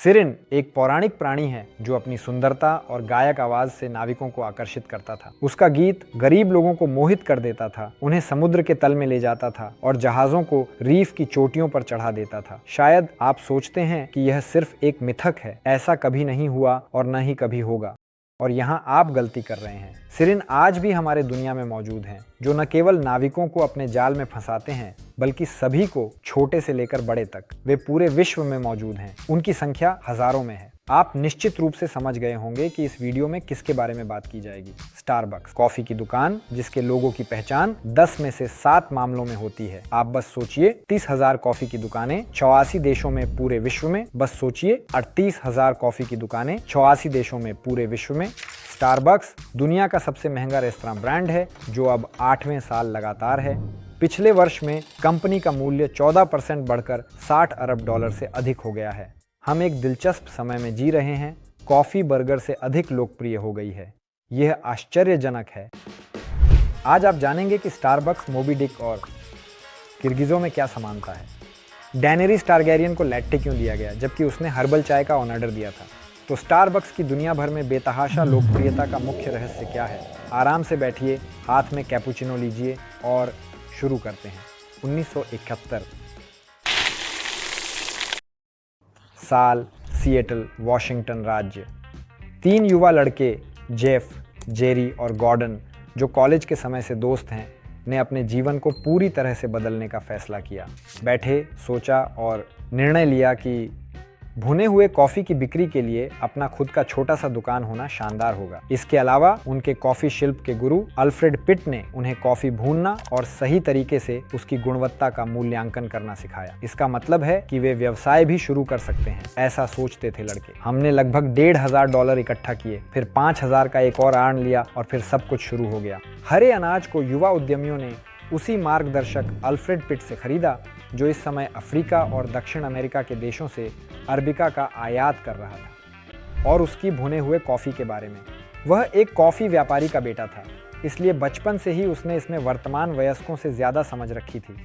Sirin एक पौराणिक प्राणी है जो अपनी सुंदरता और गायक आवाज से नाविकों को आकर्षित करता था। उसका गीत गरीब लोगों को मोहित कर देता था, उन्हें समुद्र के तल में ले जाता था और जहाजों को रीफ की चोटियों पर चढ़ा देता था। शायद आप सोचते हैं कि यह सिर्फ एक मिथक है, ऐसा कभी नहीं हुआ और न ही कभी होगा। और यहाँ आप गलती कर रहे हैं। सिरिन आज भी हमारे दुनिया में मौजूद हैं, जो न केवल नाविकों को अपने जाल में फंसाते हैं बल्कि सभी को, छोटे से लेकर बड़े तक। वे पूरे विश्व में मौजूद हैं, उनकी संख्या हजारों में है। आप निश्चित रूप से समझ गए होंगे कि इस वीडियो में किसके बारे में बात की जाएगी। स्टारबक्स, कॉफी की दुकान जिसके लोगों की पहचान 10 में से 7 मामलों में होती है। आप बस सोचिए 30,000 कॉफी की दुकानें 84 देशों में पूरे विश्व में। बस सोचिए 38,000 कॉफी की दुकानें 84 देशों में पूरे विश्व में। स्टारबक्स दुनिया का सबसे महंगा रेस्तरां ब्रांड है जो अब 8वें साल लगातार है। पिछले वर्ष में कंपनी का मूल्य 14% बढ़कर $60 अरब से अधिक हो गया है। हम एक दिलचस्प समय में जी रहे हैं। कॉफी बर्गर से अधिक लोकप्रिय हो गई है। यह आश्चर्यजनक है। आज आप जानेंगे कि स्टारबक्स, मोबी डिक और किर्गिजों में क्या समानता है। डैनेरिस टारगैरियन को लैट्टे क्यों दिया गया जबकि उसने हर्बल चाय का ऑर्डर दिया था। तो स्टारबक्स की दुनिया भर में बेतहाशा लोकप्रियता का मुख्य रहस्य क्या है। आराम से बैठिए, हाथ में कैपुचिनो लीजिए और शुरू करते हैं। 1971 साल, सिएटल, वॉशिंगटन राज्य। 3 युवा लड़के जेफ, जेरी और गॉर्डन, जो कॉलेज के समय से दोस्त हैं, ने अपने जीवन को पूरी तरह से बदलने का फैसला किया। बैठे, सोचा और निर्णय लिया कि भुने हुए कॉफी की बिक्री के लिए अपना खुद का छोटा सा दुकान होना शानदार होगा। इसके अलावा उनके कॉफी शिल्प के गुरु अल्फ्रेड पिट ने उन्हें कॉफी भूनना और सही तरीके से उसकी गुणवत्ता का मूल्यांकन करना सिखाया। इसका मतलब है कि वे व्यवसाय भी शुरू कर सकते हैं, ऐसा सोचते थे लड़के। हमने लगभग $1,500 इकट्ठा किए, फिर 5,000 का एक और आर्न लिया और फिर सब कुछ शुरू हो गया। हरे अनाज को युवा उद्यमियों ने उसी मार्गदर्शक अल्फ्रेड पिट से खरीदा जो इस समय अफ्रीका और दक्षिण अमेरिका के देशों से अरबिका का आयात कर रहा था। और उसकी भुने हुए कॉफ़ी के बारे में, वह एक कॉफ़ी व्यापारी का बेटा था, इसलिए बचपन से ही उसने इसमें वर्तमान वयस्कों से ज़्यादा समझ रखी थी।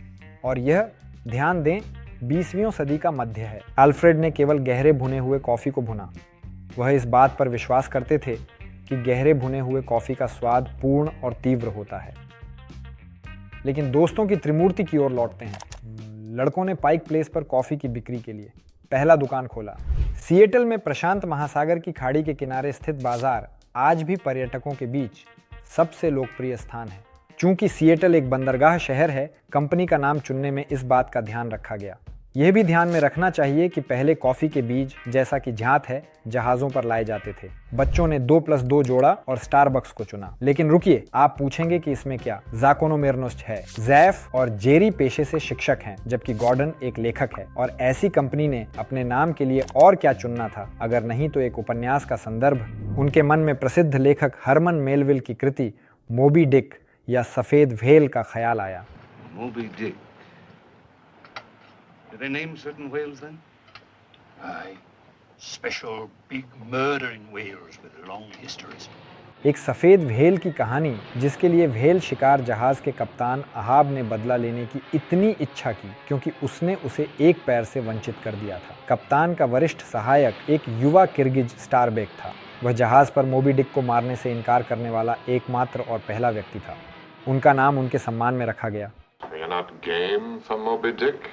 और यह, ध्यान दें, 20वीं सदी का मध्य है। अल्फ्रेड ने केवल गहरे भुने हुए कॉफ़ी को भुना। वह इस बात पर विश्वास करते थे कि गहरे भुने हुए कॉफ़ी का स्वाद पूर्ण और तीव्र होता है। लेकिन दोस्तों की त्रिमूर्ति की ओर लौटते हैं। लड़कों ने पाइक प्लेस पर कॉफ़ी की बिक्री के लिए पहला दुकान खोला। सिएटल में प्रशांत महासागर की खाड़ी के किनारे स्थित बाजार आज भी पर्यटकों के बीच सबसे लोकप्रिय स्थान है। चूंकि सिएटल एक बंदरगाह शहर है, कंपनी का नाम चुनने में इस बात का ध्यान रखा गया। यह भी ध्यान में रखना चाहिए कि पहले कॉफ़ी के बीज, जैसा कि झात है, जहाज़ों पर लाए जाते थे। बच्चों ने 2+2 जोड़ा और स्टारबक्स को चुना। लेकिन रुकिए, आप पूछेंगे कि इसमें क्या ज़ाकोनोमेर्नोस है। जैफ और जेरी पेशे से शिक्षक हैं, जबकि गॉर्डन एक लेखक है। और ऐसी कंपनी ने अपने नाम के लिए और क्या चुनना था अगर नहीं तो एक उपन्यास का संदर्भ। उनके मन में प्रसिद्ध लेखक हरमन मेलविल की कृति मोबी डिक या सफ़ेद व्हेल का ख्याल आया। Moby Dick. Did they name certain whales then? Aye. Special big murdering whales with long histories. एक सफ़ेद व्हेल की कहानी जिसके लिए व्हेल शिकार जहाज के कप्तान अहाब ने बदला लेने की इतनी इच्छा की क्योंकि उसने उसे एक पैर से वंचित कर दिया था। कप्तान का वरिष्ठ सहायक एक युवा किर्गिज स्टारबेक था। वह जहाज पर मोबी डिक को मारने से इनकार करने वाला एकमात्र और पहला व्यक्ति था। उनका नाम उनके सम्मान में रखा गया। You're not game for Moby Dick?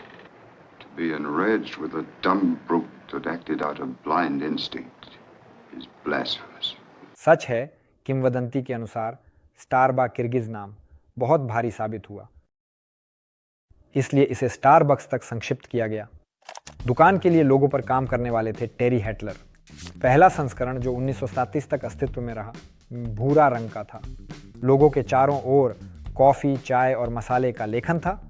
To be enraged with a dumb brute that acted out of blind instinct is blasphemous. सच है, किंवदंती के अनुसार स्टारबा किर्गिज नाम बहुत भारी साबित हुआ, इसलिए इसे स्टारबक्स तक संक्षिप्त किया गया। दुकान के लिए लोगों पर काम करने वाले थे टेरी हेटलर। पहला संस्करण, जो 1937 तक अस्तित्व में रहा, भूरा रंग का था। लोगों के चारों ओर कॉफ़ी, चाय और मसाले का लेखन था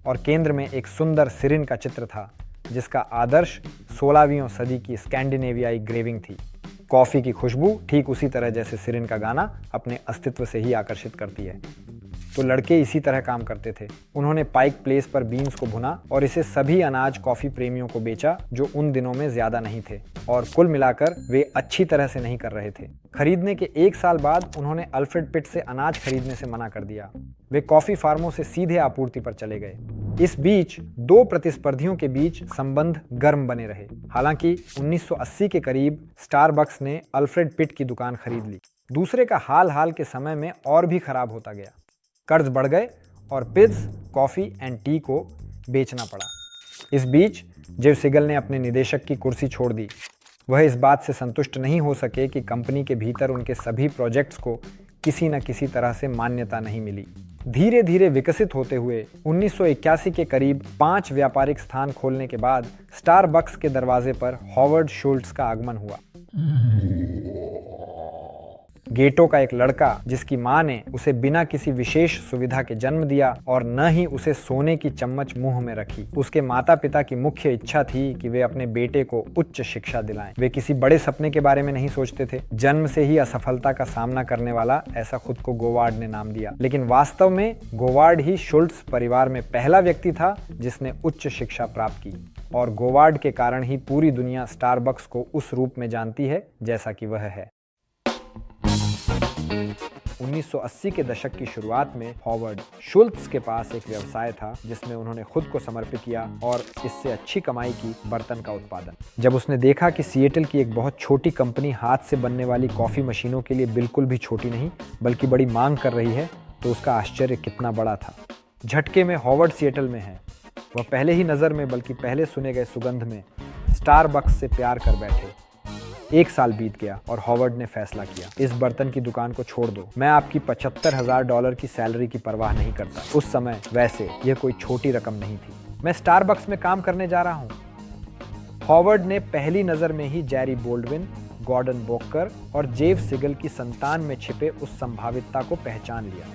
और केंद्र में एक सुंदर सिरिन का चित्र था जिसका आदर्श 16वीं सदी की स्कैंडिनेवियाई ग्रेविंग थी। कॉफ़ी की खुशबू ठीक उसी तरह जैसे सिरिन का गाना अपने अस्तित्व से ही आकर्षित करती है। तो लड़के इसी तरह काम करते थे। उन्होंने पाइक प्लेस पर बीन्स को भुना और इसे सभी अनाज कॉफी प्रेमियों को बेचा जो उन दिनों में ज्यादा नहीं थे, और कुल मिलाकर वे अच्छी तरह से नहीं कर रहे थे। खरीदने के 1 साल बाद उन्होंने अल्फ्रेड पिट से अनाज खरीदने से मना कर दिया। वे कॉफी फार्मों से सीधे आपूर्ति पर चले गए। इस बीच 2 प्रतिस्पर्धियों के बीच संबंध गर्म बने रहे। हालांकि 1980 के करीब स्टारबक्स ने अल्फ्रेड पिट की दुकान खरीद ली। दूसरे का हाल के समय में और भी खराब होता गया। कर्ज बढ़ गए और पिट्स कॉफी एंड टी को बेचना पड़ा। इस बीच जेव सिगल ने अपने निदेशक की कुर्सी छोड़ दी। वह इस बात से संतुष्ट नहीं हो सके कि कंपनी के भीतर उनके सभी प्रोजेक्ट्स को किसी न किसी तरह से मान्यता नहीं मिली। धीरे धीरे विकसित होते हुए 1981 के करीब 5 व्यापारिक स्थान खोलने के बाद स्टारबक्स के दरवाजे पर हॉवर्ड शुल्ट्ज का आगमन हुआ। गेटो का एक लड़का जिसकी मां ने उसे बिना किसी विशेष सुविधा के जन्म दिया और न ही उसे सोने की चम्मच मुंह में रखी। उसके माता पिता की मुख्य इच्छा थी कि वे अपने बेटे को उच्च शिक्षा दिलाएं। वे किसी बड़े सपने के बारे में नहीं सोचते थे। जन्म से ही असफलता का सामना करने वाला ऐसा खुद को गोवार्ड ने नाम दिया, लेकिन वास्तव में गोवार्ड ही शुल्ट्ज परिवार में पहला व्यक्ति था जिसने उच्च शिक्षा प्राप्त की, और गोवार्ड के कारण ही पूरी दुनिया स्टारबक्स को उस रूप में जानती है जैसा कि वह है। 1980 के दशक की शुरुआत में हॉवर्ड शुल्ट्ज के पास एक व्यवसाय था जिसमें उन्होंने खुद को समर्पित किया और इससे अच्छी कमाई की, बर्तन का उत्पादन। जब उसने देखा कि सिएटल की एक बहुत छोटी कंपनी हाथ से बनने वाली कॉफी मशीनों के लिए बिल्कुल भी छोटी नहीं बल्कि बड़ी मांग कर रही है, तो उसका आश्चर्य कितना बड़ा था। झटके में हॉवर्ड सिएटल में है। वह पहले ही नजर में बल्कि पहले सुने गए सुगंध में स्टारबक्स से प्यार कर बैठे। 1 साल बीत गया और हॉवर्ड ने फैसला किया, इस बर्तन की दुकान को छोड़ दो। मैं आपकी $75,000 की सैलरी की परवाह नहीं करता। उस समय वैसे यह कोई छोटी रकम नहीं थी। मैं स्टारबक्स में काम करने जा रहा हूं। हॉवर्ड ने पहली नजर में ही जेरी बोल्डविन, गॉर्डन बोकर और जेव सिगल की संतान में छिपे उस संभावितता को पहचान लिया।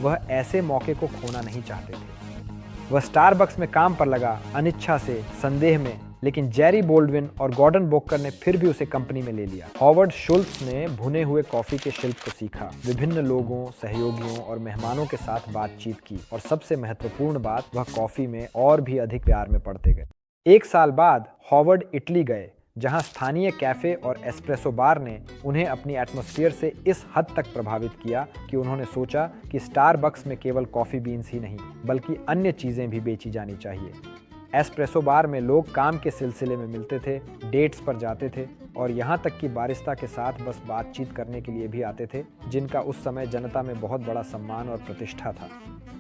वह ऐसे मौके को खोना नहीं चाहते थे। वह स्टारबक्स में काम पर लगा, अनिच्छा से, संदेह में, लेकिन जेरी बोल्डविन और गॉर्डन बोकर ने फिर भी उसे कंपनी में ले लिया। हॉवर्ड शुल्ट्ज ने भुने हुए कॉफी के शिल्प को सीखा, विभिन्न लोगों, सहयोगियों और मेहमानों के साथ बातचीत की, और सबसे महत्वपूर्ण बात, वह कॉफी में और भी अधिक प्यार में पड़ते गए। 1 साल बाद हॉवर्ड इटली गए, जहां स्थानीय कैफे और एस्प्रेसो बार ने उन्हें अपनी एटमॉस्फेयर से इस हद तक प्रभावित किया कि उन्होंने सोचा कि स्टारबक्स में केवल कॉफी बीन्स ही नहीं बल्कि अन्य चीजें भी बेची जानी चाहिए। एस्प्रेसो बार में लोग काम के सिलसिले में मिलते थे, डेट्स पर जाते थे और यहाँ तक कि बारिस्ता के साथ बस बातचीत करने के लिए भी आते थे, जिनका उस समय जनता में बहुत बड़ा सम्मान और प्रतिष्ठा था।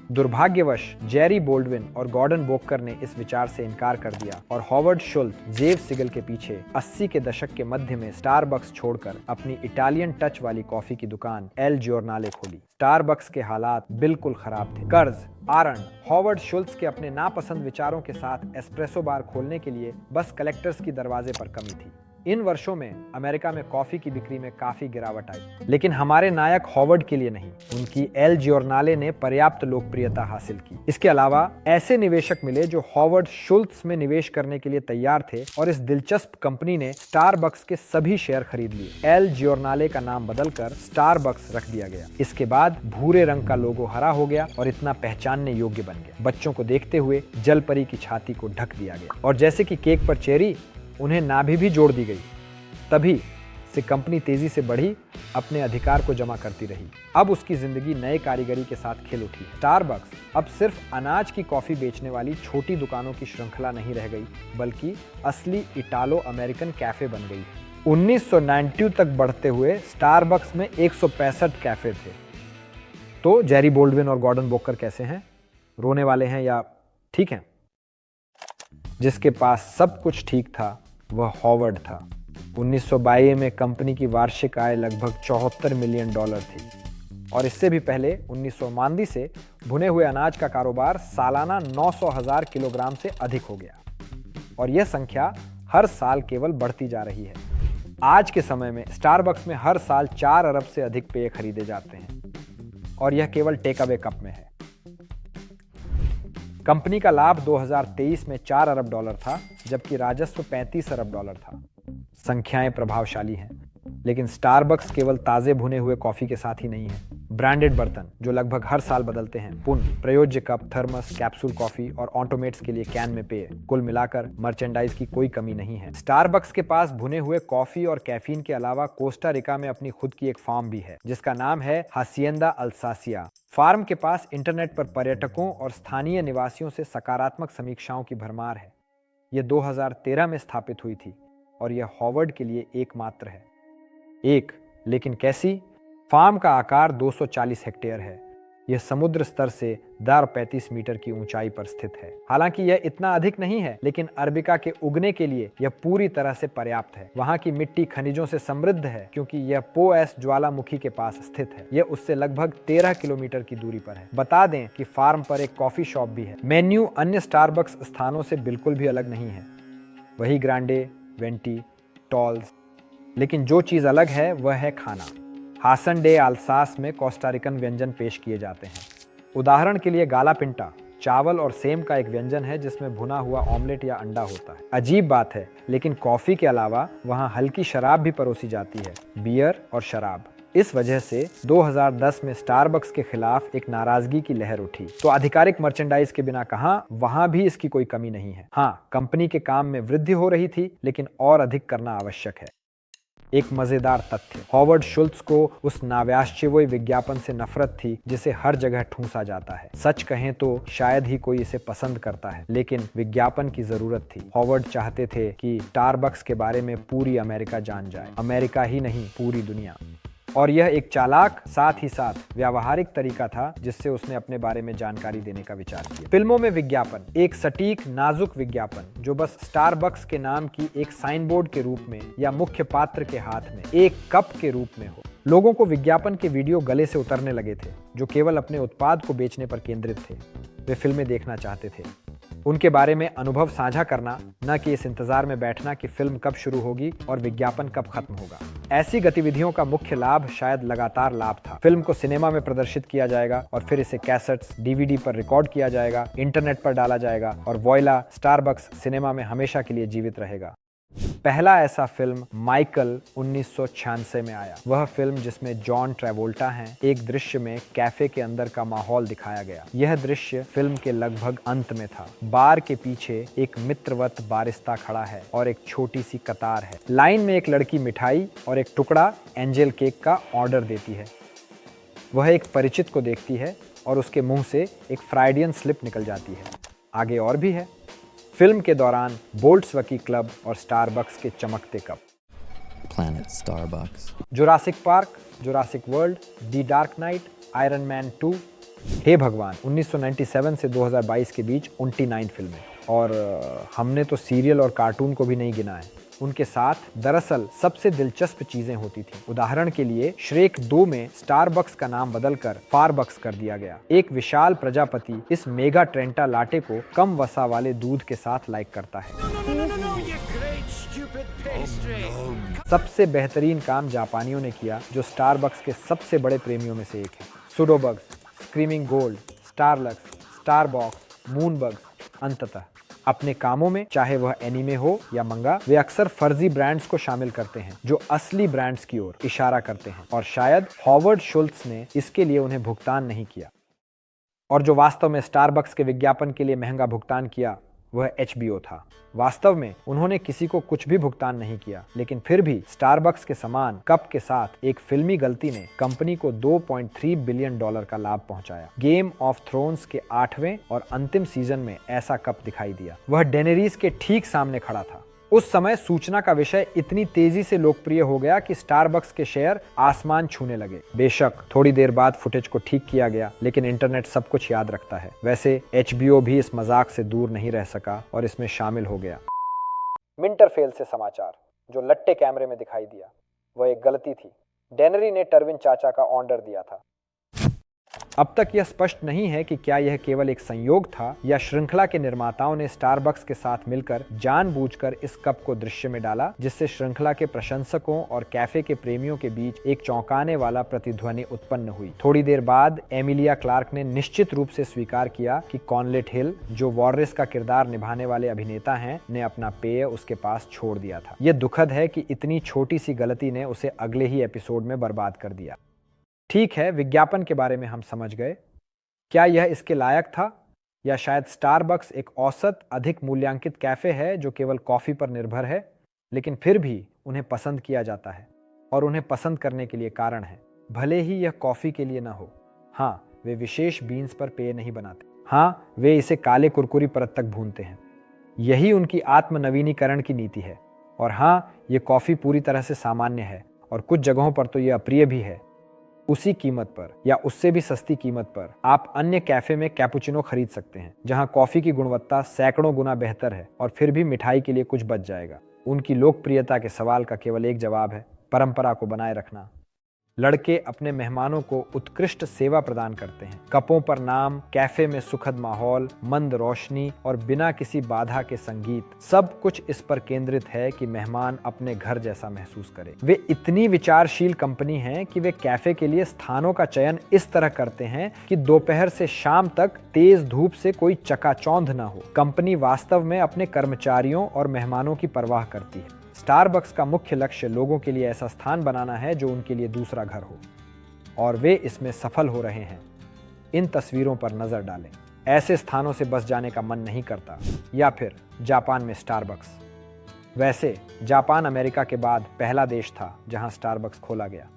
दुर्भाग्यवश जेरी बोल्डविन और गॉर्डन बोकर ने इस विचार से इनकार कर दिया और हॉवर्ड शुल्ट्ज जेव सिगल के पीछे 80 के दशक के मध्य में स्टारबक्स छोड़कर अपनी इटालियन टच वाली कॉफी की दुकान एल जियोर्नाले खोली। स्टारबक्स के हालात बिल्कुल खराब थे। कर्ज, आरण, हॉवर्ड शुल्ट्ज के अपने नापसंद विचारों के साथ एस्प्रेसो बार खोलने के लिए बस कलेक्टर्स की दरवाजे पर कमी थी। इन वर्षों में अमेरिका में कॉफी की बिक्री में काफी गिरावट आई, लेकिन हमारे नायक हॉवर्ड के लिए नहीं। उनकी एल जियोर्नाले ने पर्याप्त लोकप्रियता हासिल की। इसके अलावा ऐसे निवेशक मिले जो हॉवर्ड शुल्ट्ज में निवेश करने के लिए तैयार थे और इस दिलचस्प कंपनी ने स्टारबक्स के सभी शेयर खरीद लिए। एल जियोर्नाले का नाम बदलकर स्टारबक्स रख दिया गया। इसके बाद भूरे रंग का लोगो हरा हो गया और इतना पहचानने योग्य बन गया। बच्चों को देखते हुए जलपरी की छाती को ढक दिया गया और जैसे कि केक पर चेरी, उन्हें नाभि भी जोड़ दी गई। तभी से कंपनी तेजी से बढ़ी, अपने अधिकार को जमा करती रही। अब उसकी जिंदगी नए कारीगरी के साथ खिल उठी। स्टारबक्स अब सिर्फ अनाज की कॉफी बेचने वाली छोटी दुकानों की श्रृंखला नहीं रह गई, बल्कि असली इटालो अमेरिकन कैफे बन गई। 1992 तक बढ़ते हुए स्टारबक्स में 165 कैफे थे। तो जेरी बोल्डविन और गॉर्डन बोकर कैसे हैं? रोने वाले हैं या ठीक हैं? जिसके पास सब कुछ ठीक था वह हॉवर्ड था। 1922 में कंपनी की वार्षिक आय लगभग $74 मिलियन थी और इससे भी पहले 1992 से भुने हुए अनाज का कारोबार सालाना 900,000 किलोग्राम से अधिक हो गया और यह संख्या हर साल केवल बढ़ती जा रही है। आज के समय में स्टारबक्स में हर साल 4 अरब से अधिक पेय खरीदे जाते हैं और यह केवल टेक अवे कप में है। कंपनी का लाभ 2023 में $4 अरब था, जबकि राजस्व $35 अरब था। संख्याएं प्रभावशाली हैं, लेकिन स्टारबक्स केवल ताजे भुने हुए कॉफी के साथ ही नहीं है, ब्रांडेड बर्तन जो लगभग हर साल बदलते हैं, पुण्य, प्रयोज्य कप, थर्मस, कैप्सूल कॉफी और ऑटोमेट्स के लिए कैन में पेय, कुल मिलाकर मर्चेंडाइज की कोई कमी नहीं है। स्टारबक्स के पास भुने हुए कॉफी और कैफीन के अलावा कोस्टा रिका में अपनी खुद की एक फार्म भी है जिसका नाम है हासिएंदा अल्सासिया। फार्म के पास इंटरनेट पर पर्यटकों और स्थानीय निवासियों से सकारात्मक समीक्षाओं की भरमार है। यह 2013 में स्थापित हुई थी और यह हॉवर्ड के लिए एकमात्र है। लेकिन कैसी? फार्म का आकार 240 हेक्टेयर है। यह समुद्र स्तर से 35 मीटर की ऊंचाई पर स्थित है। हालांकि यह इतना अधिक नहीं है, लेकिन अरबिका के उगने के लिए यह पूरी तरह से पर्याप्त है। वहां की मिट्टी खनिजों से समृद्ध है क्योंकि यह पो एस ज्वालामुखी के पास स्थित है। यह उससे लगभग 13 किलोमीटर की दूरी पर है। बता दें कि फार्म पर एक कॉफी शॉप भी है। मेन्यू अन्य स्टारबक्स स्थानों से बिल्कुल भी अलग नहीं है, वही ग्रांडे, वेंटी, टॉल्स, लेकिन जो चीज अलग है वह है खाना। हासन डे अल्सास में कोस्टारिकन व्यंजन पेश किए जाते हैं। उदाहरण के लिए गाला पिंटा चावल और सेम का एक व्यंजन है जिसमें भुना हुआ ऑमलेट या अंडा होता है। अजीब बात है, लेकिन कॉफी के अलावा वहाँ हल्की शराब भी परोसी जाती है, बियर और शराब। इस वजह से 2010 में स्टारबक्स के खिलाफ एक नाराजगी की लहर उठी। तो आधिकारिक मर्चेंडाइज के बिना कहा, वहां भी इसकी कोई कमी नहीं है। हाँ, कंपनी के काम में वृद्धि हो रही थी, लेकिन और अधिक करना आवश्यक है। एक मजेदार तथ्य, हॉवर्ड शुल्ट्ज को उस नाव्याश्चेवोय विज्ञापन से नफरत थी जिसे हर जगह ठूंसा जाता है। सच कहें तो शायद ही कोई इसे पसंद करता है, लेकिन विज्ञापन की जरूरत थी। हॉवर्ड चाहते थे कि स्टारबक्स के बारे में पूरी अमेरिका जान जाए, अमेरिका ही नहीं पूरी दुनिया। और यह एक चालाक साथ ही साथ व्यावहारिक तरीका था जिससे उसने अपने बारे में जानकारी देने का विचार किया। फिल्मों में विज्ञापन एक सटीक नाजुक विज्ञापन जो बस स्टारबक्स के नाम की एक साइन बोर्ड के रूप में या मुख्य पात्र के हाथ में एक कप के रूप में हो। लोगों को विज्ञापन के वीडियो गले से उतरने लगे थे जो केवल अपने उत्पाद को बेचने पर केंद्रित थे। वे फिल्में देखना चाहते थे, उनके बारे में अनुभव साझा करना, न कि इस इंतजार में बैठना कि फिल्म कब शुरू होगी और विज्ञापन कब खत्म होगा। ऐसी गतिविधियों का मुख्य लाभ शायद लगातार लाभ था। फिल्म को सिनेमा में प्रदर्शित किया जाएगा और फिर इसे कैसेट्स, डीवीडी पर रिकॉर्ड किया जाएगा, इंटरनेट पर डाला जाएगा और वॉइला, स्टारबक्स सिनेमा में हमेशा के लिए जीवित रहेगा। पहला ऐसा फिल्म माइकल 1996 में आया। वह फिल्म जिसमें जॉन ट्रेवोल्टा हैं। एक दृश्य में कैफे के अंदर का माहौल दिखाया गया। यह दृश्य फिल्म के लगभग अंत में था। बार के पीछे एक मित्रवत बारिस्ता खड़ा है और एक छोटी सी कतार है। लाइन में एक लड़की मिठाई और एक टुकड़ा एंजल केक का ऑर्डर देती है। वह एक परिचित को देखती है और उसके मुंह से एक फ्राइडियन स्लिप निकल जाती है। आगे और भी है। फिल्म के दौरान बोल्ट्सवकी क्लब और स्टारबक्स के चमकते कप। Planet Starbucks. Jurassic Park, Jurassic World, the dark knight, iron man 2। हे भगवान, 1997 से 2022 के बीच 29 फिल्में। और हमने तो सीरियल और कार्टून को भी नहीं गिना है। उनके साथ दरअसल सबसे दिलचस्प चीजें होती थी। उदाहरण के लिए श्रेक 2 में स्टारबक्स का नाम बदलकर फारबक्स कर दिया गया। एक विशाल प्रजापति इस मेगा ट्रेंटा लाटे को कम वसा वाले दूध के साथ लाइक करता है। सबसे बेहतरीन काम जापानियों ने किया जो स्टारबक्स के सबसे बड़े प्रेमियों में से एक है। सुडोबग्स, स्क्रीमिंग गोल्ड, स्टारलक्स, स्टारबॉक्स, मूनबग्स। अंततः अपने कामों में, चाहे वह एनीमे हो या मंगा, वे अक्सर फर्जी ब्रांड्स को शामिल करते हैं जो असली ब्रांड्स की ओर इशारा करते हैं। और शायद हॉवर्ड शुल्ट्ज ने इसके लिए उन्हें भुगतान नहीं किया। और जो वास्तव में स्टारबक्स के विज्ञापन के लिए महंगा भुगतान किया वह HBO था। वास्तव में उन्होंने किसी को कुछ भी भुगतान नहीं किया, लेकिन फिर भी स्टारबक्स के समान कप के साथ एक फिल्मी गलती ने कंपनी को $2.3 बिलियन का लाभ पहुंचाया। गेम ऑफ थ्रोन्स के 8वें और अंतिम सीजन में ऐसा कप दिखाई दिया। वह डेनेरीज के ठीक सामने खड़ा था। उस समय सूचना का विषय इतनी तेजी से लोकप्रिय हो गया कि स्टारबक्स के शेयर आसमान छूने लगे। बेशक थोड़ी देर बाद फुटेज को ठीक किया गया, लेकिन इंटरनेट सब कुछ याद रखता है। वैसे HBO भी इस मजाक से दूर नहीं रह सका और इसमें शामिल हो गया। मिंटरफेल से समाचार जो लट्टे कैमरे में दिखाई दिया वह एक गलती थी। डेनरी ने टर्विन चाचा का ऑर्डर दिया था। अब तक यह स्पष्ट नहीं है कि क्या यह केवल एक संयोग था या श्रृंखला के निर्माताओं ने स्टारबक्स के साथ मिलकर जानबूझकर इस कप को दृश्य में डाला, जिससे श्रृंखला के प्रशंसकों और कैफे के प्रेमियों के बीच एक चौंकाने वाला प्रतिध्वनि उत्पन्न हुई। थोड़ी देर बाद एमिलिया क्लार्क ने निश्चित रूप से स्वीकार किया कि कॉनलेट हिल, जो वॉर्रेस का किरदार निभाने वाले अभिनेता हैं, ने अपना पेय उसके पास छोड़ दिया था। यह दुखद है कि इतनी छोटी सी गलती ने उसे अगले ही एपिसोड में बर्बाद कर दिया। ठीक है, विज्ञापन के बारे में हम समझ गए। क्या यह इसके लायक था, या शायद स्टारबक्स एक औसत अधिक मूल्यांकित कैफे है जो केवल कॉफी पर निर्भर है, लेकिन फिर भी उन्हें पसंद किया जाता है और उन्हें पसंद करने के लिए कारण है। भले ही यह कॉफी के लिए ना हो। हाँ, वे विशेष बीन्स पर पेय नहीं बनाते। हाँ, वे इसे काले कुरकुरी परत तक भूनते हैं। यही उनकी आत्मनवीनीकरण की नीति है। और हाँ, ये कॉफी पूरी तरह से सामान्य है और कुछ जगहों पर तो यह अप्रिय भी है। उसी कीमत पर या उससे भी सस्ती कीमत पर आप अन्य कैफे में कैपुचिनो खरीद सकते हैं, जहां कॉफी की गुणवत्ता सैकड़ों गुना बेहतर है और फिर भी मिठाई के लिए कुछ बच जाएगा। उनकी लोकप्रियता के सवाल का केवल एक जवाब है: परंपरा को बनाए रखना। लड़के अपने मेहमानों को उत्कृष्ट सेवा प्रदान करते हैं। कपों पर नाम, कैफे में सुखद माहौल, मंद रोशनी और बिना किसी बाधा के संगीत, सब कुछ इस पर केंद्रित है कि मेहमान अपने घर जैसा महसूस करे। वे इतनी विचारशील कंपनी है कि वे कैफे के लिए स्थानों का चयन इस तरह करते हैं कि दोपहर से शाम तक तेज धूप से कोई चकाचौंध न हो। कंपनी वास्तव में अपने कर्मचारियों और मेहमानों की परवाह करती है। स्टारबक्स का मुख्य लक्ष्य लोगों के लिए ऐसा स्थान बनाना है जो उनके लिए दूसरा घर हो, और वे इसमें सफल हो रहे हैं। इन तस्वीरों पर नजर डालें। ऐसे स्थानों से बस जाने का मन नहीं करता। या फिर जापान में स्टारबक्स। वैसे जापान अमेरिका के बाद पहला देश था जहां स्टारबक्स खोला गया।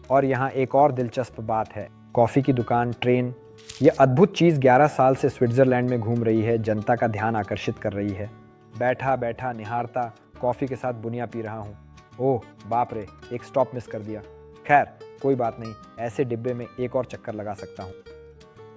और यहाँ एक और दिलचस्प बात है। कॉफी की दुकान, ट्रेन, यह अद्भुत चीज 11 साल से स्विट्जरलैंड में घूम रही है, जनता का ध्यान आकर्षित कर रही है। बैठा बैठा निहारता, कॉफी के साथ बुनिया पी रहा हूँ। ओह बाप रे, एक स्टॉप मिस कर दिया। खैर कोई बात नहीं, ऐसे डिब्बे में एक और चक्कर लगा सकता हूँ।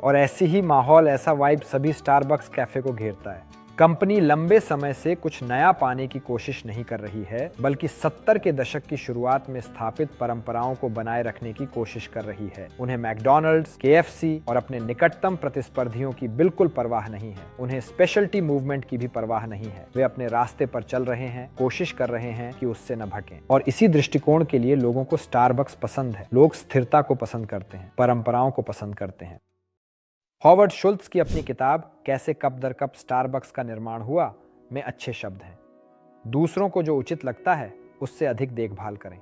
और ऐसी ही माहौल, ऐसा वाइब सभी स्टारबक्स कैफे को घेरता है। कंपनी लंबे समय से कुछ नया पाने की कोशिश नहीं कर रही है, बल्कि 70 के दशक की शुरुआत में स्थापित परंपराओं को बनाए रखने की कोशिश कर रही है। उन्हें मैकडॉनल्ड्स, केएफसी और अपने निकटतम प्रतिस्पर्धियों की बिल्कुल परवाह नहीं है। उन्हें स्पेशलिटी मूवमेंट की भी परवाह नहीं है। वे अपने रास्ते पर चल रहे हैं, कोशिश कर रहे हैं कि उससे न भटकें। और इसी दृष्टिकोण के लिए लोगों को स्टारबक्स पसंद है। लोग स्थिरता को पसंद करते हैं, परंपराओं को पसंद करते हैं। हॉवर्ड शुल्ट्ज की अपनी किताब कैसे कप दर कप स्टारबक्स का निर्माण हुआ में अच्छे शब्द हैं। दूसरों को जो उचित लगता है उससे अधिक देखभाल करें।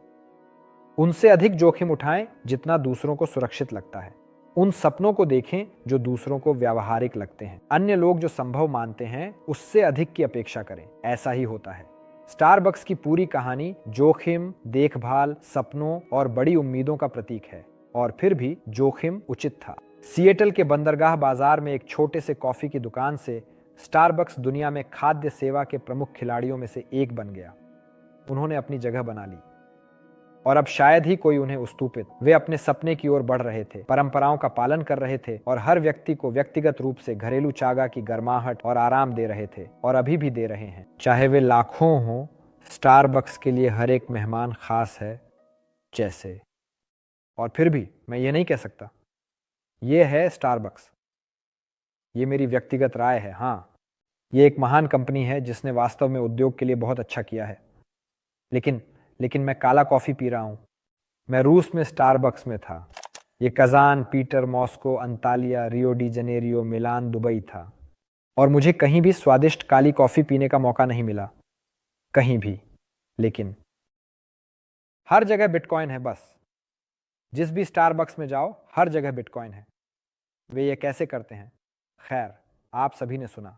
उनसे अधिक जोखिम उठाएं जितना दूसरों को सुरक्षित लगता है। उन सपनों को देखें जो दूसरों को व्यावहारिक लगते हैं। अन्य लोग जो संभव मानते हैं उससे अधिक की अपेक्षा करें। ऐसा ही होता है। स्टारबक्स की पूरी कहानी जोखिम, देखभाल, सपनों और बड़ी उम्मीदों का प्रतीक है। और फिर भी जोखिम उचित था। सिएटल के बंदरगाह बाजार में एक छोटे से कॉफी की दुकान से स्टारबक्स दुनिया में खाद्य सेवा के प्रमुख खिलाड़ियों में से एक बन गया। उन्होंने अपनी जगह बना ली और अब शायद ही कोई उन्हें उस्तूपित। वे अपने सपने की ओर बढ़ रहे थे, परंपराओं का पालन कर रहे थे और हर व्यक्ति को व्यक्तिगत रूप से घरेलू चागा की गर्माहट और आराम दे रहे थे, और अभी भी दे रहे हैं। चाहे वे लाखों हों, स्टारबक्स के लिए हर एक मेहमान खास है। जैसे, और फिर भी मैं ये नहीं कह सकता ये है स्टारबक्स। ये मेरी व्यक्तिगत राय है। हाँ, ये एक महान कंपनी है जिसने वास्तव में उद्योग के लिए बहुत अच्छा किया है। लेकिन मैं काला कॉफी पी रहा हूं। मैं रूस में स्टारबक्स में था। ये Kazan, Peter, Moscow, Antalya, Rio de Janeiro, Milan, Dubai था। और मुझे कहीं भी स्वादिष्ट काली कॉफी पीने का मौका नहीं मिला, कहीं भी। लेकिन हर जगह बिटकॉइन है। बस जिस भी स्टारबक्स में जाओ, हर जगह बिटकॉइन है। वे ये कैसे करते हैं? खैर, आप सभी ने सुना।